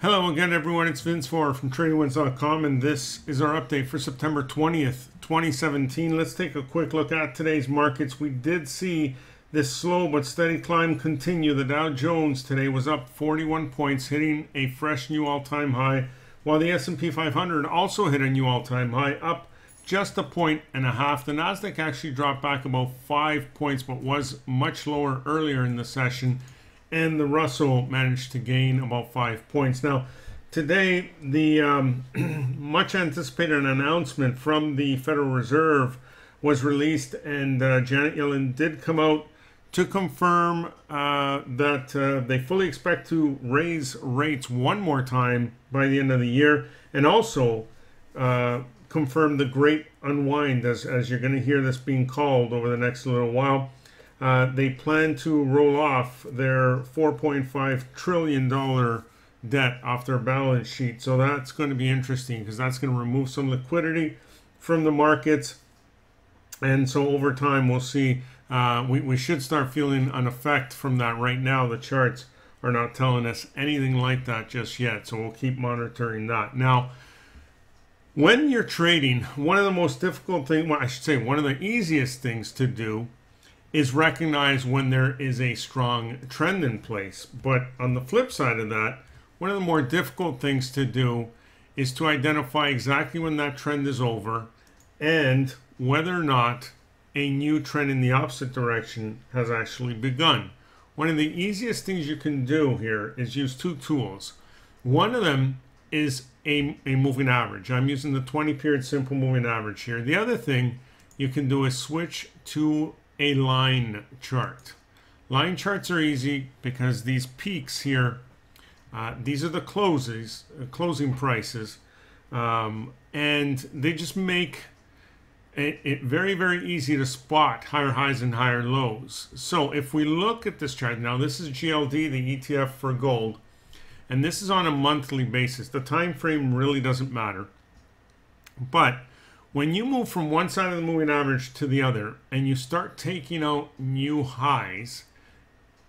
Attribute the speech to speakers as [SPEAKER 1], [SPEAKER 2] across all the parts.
[SPEAKER 1] Hello again, everyone. It's Vince Four from TradingWinds.com, and this is our update for September 20th, 2017. Let's take a quick look at today's markets. We did see this slow but steady climb continue. The Dow Jones today was up 41 points, hitting a fresh new all-time high, while the S&P 500 also hit a new all-time high, up just 1.5 points. The Nasdaq actually dropped back about 5 points, but was much lower earlier in the session. And the Russell managed to gain about 5 points. Now, today, the much anticipated announcement from the Federal Reserve was released, and Janet Yellen did come out to confirm that they fully expect to raise rates one more time by the end of the year, and also confirm the Great Unwind, as you're going to hear this being called over the next little while. They plan to roll off their $4.5 trillion debt off their balance sheet. So that's going to be interesting because that's going to remove some liquidity from the markets. And so over time, we'll see. We should start feeling an effect from that. Right now, the charts are not telling us anything like that just yet. So we'll keep monitoring that. Now, when you're trading, one of the most difficult things, well, I should say one of the easiest things to do is recognize when there is a strong trend in place. But on the flip side of that, one of the more difficult things to do is to identify exactly when that trend is over and whether or not a new trend in the opposite direction has actually begun. One of the easiest things you can do here is use two tools. One of them is a moving average. I'm using the 20-period simple moving average here. The other thing you can do is switch to a line chart. Line charts are easy because these peaks here, these are the closing prices, and they just make it very, very easy to spot higher highs and higher lows. So if we look at this chart, now this is GLD, the ETF for gold, and this is on a monthly basis. The time frame really doesn't matter, but when you move from one side of the moving average to the other and you start taking out new highs,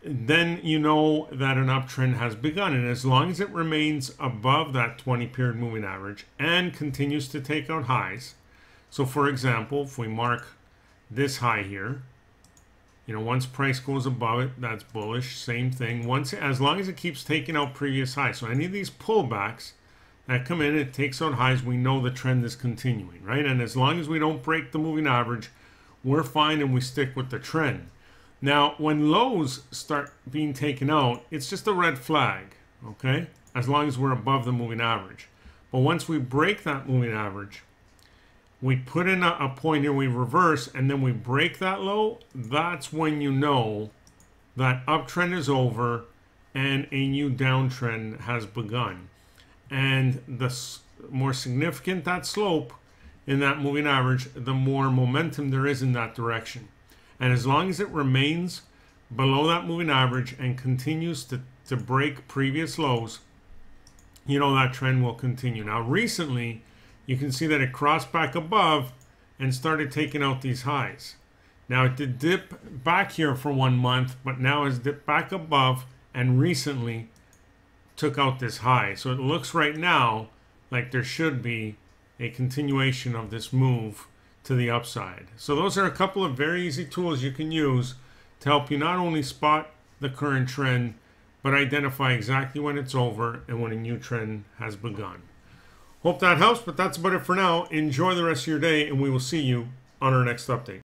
[SPEAKER 1] then you know that an uptrend has begun. And as long as it remains above that 20-period moving average and continues to take out highs, so for example, if we mark this high here, once price goes above it, that's bullish. Same thing. As long as it keeps taking out previous highs. So any of these pullbacks that come in, it takes out highs, we know the trend is continuing, right? And as long as we don't break the moving average, we're fine and we stick with the trend. Now, when lows start being taken out, it's just a red flag, okay? As long as we're above the moving average. But once we break that moving average, we put in a point here, we reverse, and then we break that low, that's when you know that uptrend is over and a new downtrend has begun. And the more significant that slope in that moving average, the more momentum there is in that direction. And as long as it remains below that moving average and continues to break previous lows, that trend will continue. Now, recently, you can see that it crossed back above and started taking out these highs. Now, it did dip back here for 1 month, but now has dipped back above and recently took out this high. So it looks right now like there should be a continuation of this move to the upside. So those are a couple of very easy tools you can use to help you not only spot the current trend, but identify exactly when it's over and when a new trend has begun. Hope that helps, but that's about it for now. Enjoy the rest of your day, and we will see you on our next update.